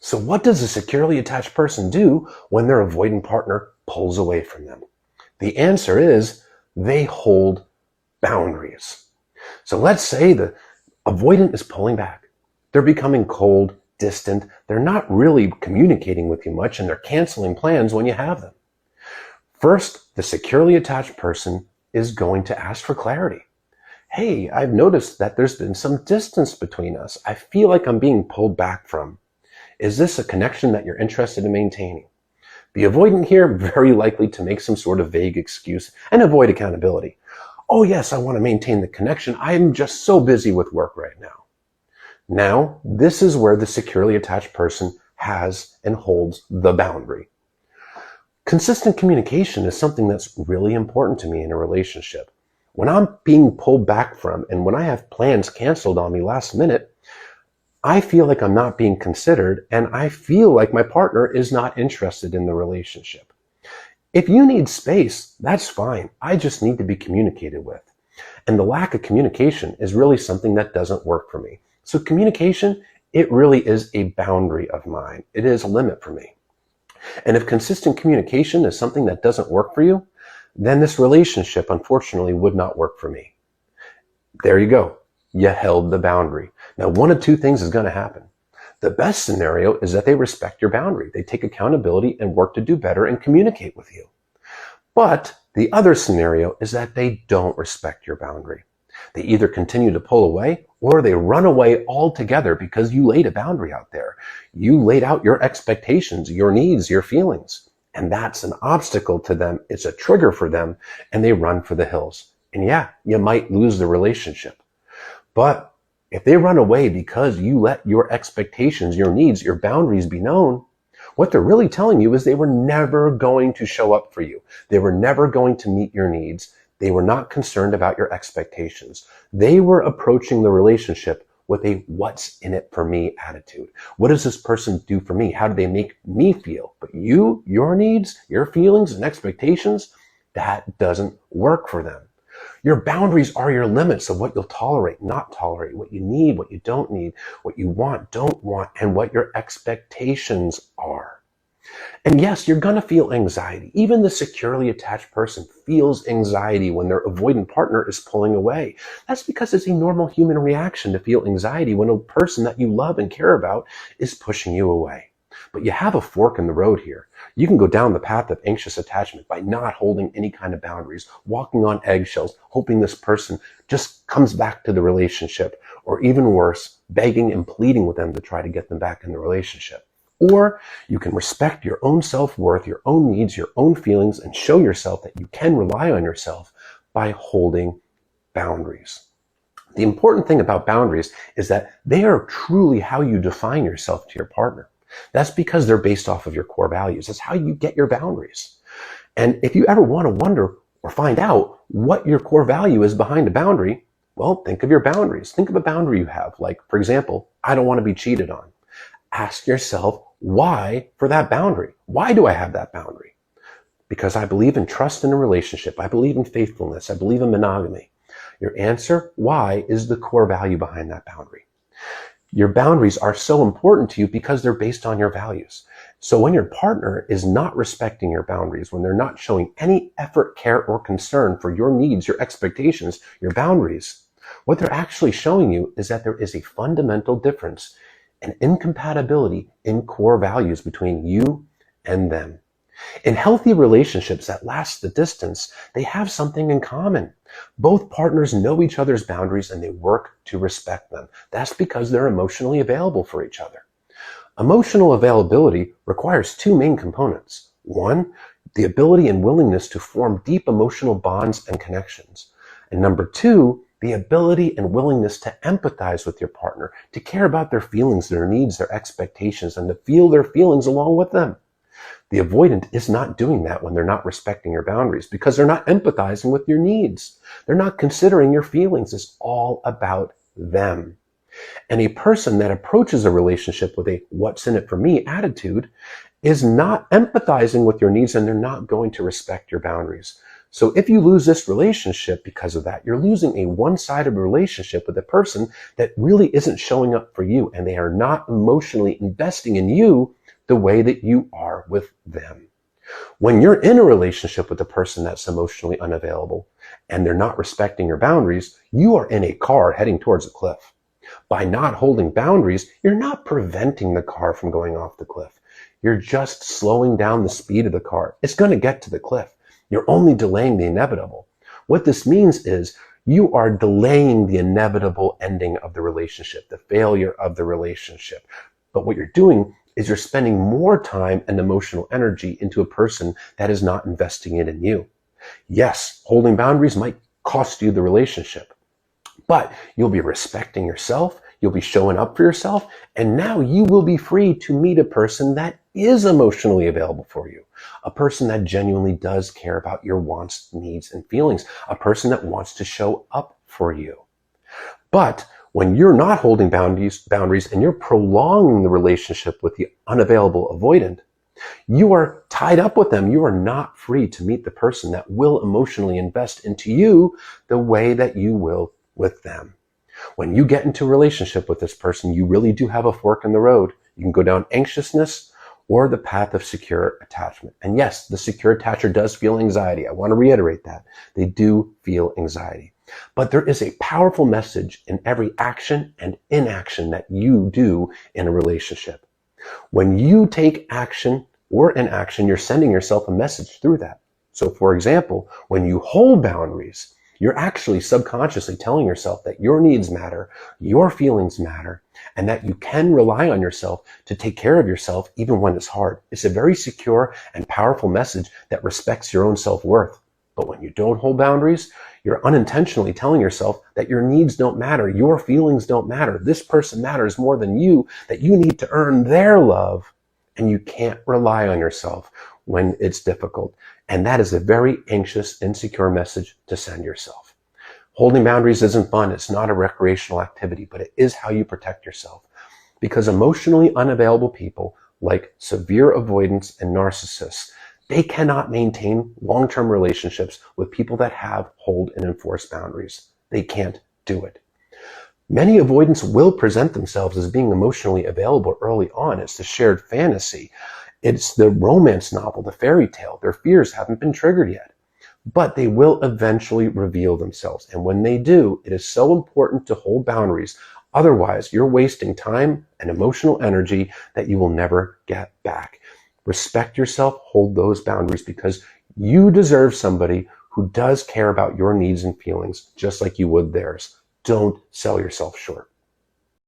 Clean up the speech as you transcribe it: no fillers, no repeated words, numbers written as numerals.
So what does a securely attached person do when their avoidant partner pulls away from them? The answer is they hold boundaries. So let's say the avoidant is pulling back. They're becoming cold, distant. They're not really communicating with you much, and they're canceling plans when you have them. First, the securely attached person is going to ask for clarity. Hey, I've noticed that there's been some distance between us. I feel like I'm being pulled back from. Is this a connection that you're interested in maintaining? The avoidant here, very likely to make some sort of vague excuse and avoid accountability. Oh yes, I want to maintain the connection. I'm just so busy with work right now. Now, this is where the securely attached person has and holds the boundary. Consistent communication is something that's really important to me in a relationship. When I'm being pulled back from and when I have plans canceled on me last minute, I feel like I'm not being considered, and I feel like my partner is not interested in the relationship. If you need space, that's fine. I just need to be communicated with. And the lack of communication is really something that doesn't work for me. So communication, it really is a boundary of mine. It is a limit for me. And if consistent communication is something that doesn't work for you, then this relationship, unfortunately, would not work for me. There you go. You held the boundary. Now, one of two things is going to happen. The best scenario is that they respect your boundary. They take accountability and work to do better and communicate with you. But the other scenario is that they don't respect your boundary. They either continue to pull away or they run away altogether because you laid a boundary out there. You laid out your expectations, your needs, your feelings. And that's an obstacle to them. It's a trigger for them, and they run for the hills. And yeah, you might lose the relationship. But if they run away because you let your expectations, your needs, your boundaries be known, what they're really telling you is they were never going to show up for you. They were never going to meet your needs. They were not concerned about your expectations. They were approaching the relationship with a what's in it for me attitude. What does this person do for me? How do they make me feel? But you, your needs, your feelings and expectations, that doesn't work for them. Your boundaries are your limits of what you'll tolerate, not tolerate, what you need, what you don't need, what you want, don't want, and what your expectations are. And yes, you're going to feel anxiety. Even the securely attached person feels anxiety when their avoidant partner is pulling away. That's because it's a normal human reaction to feel anxiety when a person that you love and care about is pushing you away. But you have a fork in the road here. You can go down the path of anxious attachment by not holding any kind of boundaries, walking on eggshells, hoping this person just comes back to the relationship, or even worse, begging and pleading with them to try to get them back in the relationship. Or you can respect your own self-worth, your own needs, your own feelings, and show yourself that you can rely on yourself by holding boundaries. The important thing about boundaries is that they are truly how you define yourself to your partner. That's because they're based off of your core values. That's how you get your boundaries. And if you ever want to wonder or find out what your core value is behind a boundary, well, think of your boundaries. Think of a boundary you have. Like, for example, I don't want to be cheated on. Ask yourself why for that boundary. Why do I have that boundary? Because I believe in trust in a relationship. I believe in faithfulness. I believe in monogamy. Your answer, why, is the core value behind that boundary. Your boundaries are so important to you because they're based on your values. So when your partner is not respecting your boundaries, when they're not showing any effort, care, or concern for your needs, your expectations, your boundaries, what they're actually showing you is that there is a fundamental difference, an incompatibility in core values between you and them. In healthy relationships that last the distance, they have something in common. Both partners know each other's boundaries and they work to respect them. That's because they're emotionally available for each other. Emotional availability requires two main components. One, the ability and willingness to form deep emotional bonds and connections. And number two, the ability and willingness to empathize with your partner, to care about their feelings, their needs, their expectations, and to feel their feelings along with them. The avoidant is not doing that when they're not respecting your boundaries because they're not empathizing with your needs. They're not considering your feelings. It's all about them. And a person that approaches a relationship with a what's in it for me attitude is not empathizing with your needs, and they're not going to respect your boundaries. So if you lose this relationship because of that, you're losing a one-sided relationship with a person that really isn't showing up for you, and they are not emotionally investing in you the way that you are with them. When you're in a relationship with a person that's emotionally unavailable and they're not respecting your boundaries, you are in a car heading towards a cliff. By not holding boundaries, you're not preventing the car from going off the cliff. You're just slowing down the speed of the car. It's going to get to the cliff. You're only delaying the inevitable. What this means is you are delaying the inevitable ending of the relationship, the failure of the relationship. But what you're doing is you're spending more time and emotional energy into a person that is not investing it in you. Yes, holding boundaries might cost you the relationship, but you'll be respecting yourself, you'll be showing up for yourself, and now you will be free to meet a person that is emotionally available for you, a person that genuinely does care about your wants, needs, and feelings, a person that wants to show up for you. But when you're not holding boundaries and you're prolonging the relationship with the unavailable avoidant, you are tied up with them. You are not free to meet the person that will emotionally invest into you the way that you will with them. When you get into a relationship with this person, you really do have a fork in the road. You can go down anxiousness or the path of secure attachment. And yes, the secure attacher does feel anxiety. I want to reiterate that. They do feel anxiety. But there is a powerful message in every action and inaction that you do in a relationship. When you take action or inaction, you're sending yourself a message through that. So for example, when you hold boundaries, you're actually subconsciously telling yourself that your needs matter, your feelings matter, and that you can rely on yourself to take care of yourself even when it's hard. It's a very secure and powerful message that respects your own self-worth. But when you don't hold boundaries, you're unintentionally telling yourself that your needs don't matter, your feelings don't matter, this person matters more than you, that you need to earn their love, and you can't rely on yourself when it's difficult. And that is a very anxious, insecure message to send yourself. Holding boundaries isn't fun. It's not a recreational activity, but it is how you protect yourself. Because emotionally unavailable people, like severe avoidants and narcissists, they cannot maintain long-term relationships with people that have, hold, and enforce boundaries. They can't do it. Many avoidants will present themselves as being emotionally available early on. It's the shared fantasy. It's the romance novel, the fairy tale. Their fears haven't been triggered yet, but they will eventually reveal themselves. And when they do, it is so important to hold boundaries. Otherwise, you're wasting time and emotional energy that you will never get back. Respect yourself, hold those boundaries, because you deserve somebody who does care about your needs and feelings just like you would theirs. Don't sell yourself short.